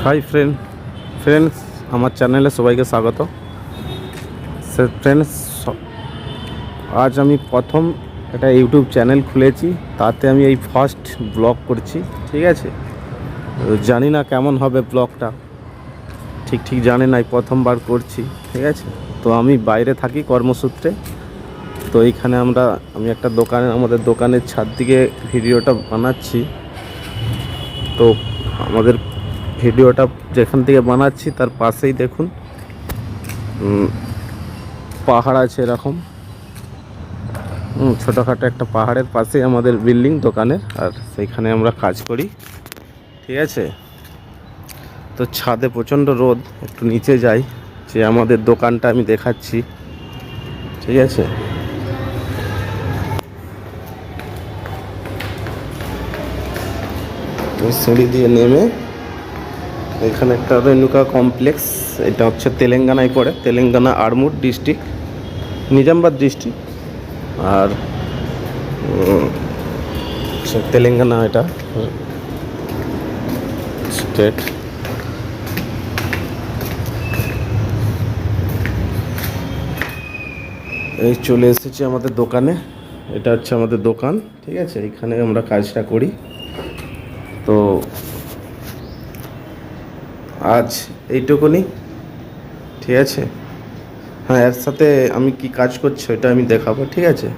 Hi friends, আমার চ্যানেলে সবাইকে স্বাগত। ফ্রেন্ডস, আজ আমি প্রথম একটা ইউটিউব চ্যানেল খুলেছি, তাতে আমি এই ফার্স্ট ব্লগ করছি। ঠিক আছে, জানি না কেমন হবে ব্লগটা, ঠিক জানি না, প্রথমবার করছি। ঠিক আছে, তো আমি বাইরে থাকি কর্মসূত্রে। তো এইখানে আমি একটা আমাদের দোকানের ছাদ দিকে ভিডিওটা বানাচ্ছি। তো আমাদের ভিডিওটা যেখান থেকে বানাচ্ছি তার পাশেই দেখুন পাহাড় আছে এরকম। ছোটোখাটো একটা পাহাড়ের পাশেই আমাদের বিল্ডিং দোকানের, আর সেইখানে আমরা কাজ করি। ঠিক আছে, তো ছাদে প্রচণ্ড রোদ, একটু নিচে যাই, যে আমাদের দোকানটা আমি দেখাচ্ছি। ঠিক আছে, সিঁড়ি দিয়ে নেমে এখানে একটা রেণুকা কমপ্লেক্স, এটা হচ্ছে তেলেঙ্গানায় পড়ে, তেলেঙ্গানা আর্মুর ডিস্ট্রিক্ট, নিজামাবাদ ডিস্ট্রিক্ট। আর তেলেঙ্গানা এটা স্টেট। এই চলে এসেছি আমাদের দোকানে, এটা হচ্ছে আমাদের দোকান। ঠিক আছে, এখানে আমরা কাজটা করি। তো আজ এইটুকুনি। ঠিক আছে, হ্যাঁ, এর সাথে আমি কি কাজ করছি ওটা আমি দেখাবো। ঠিক আছে।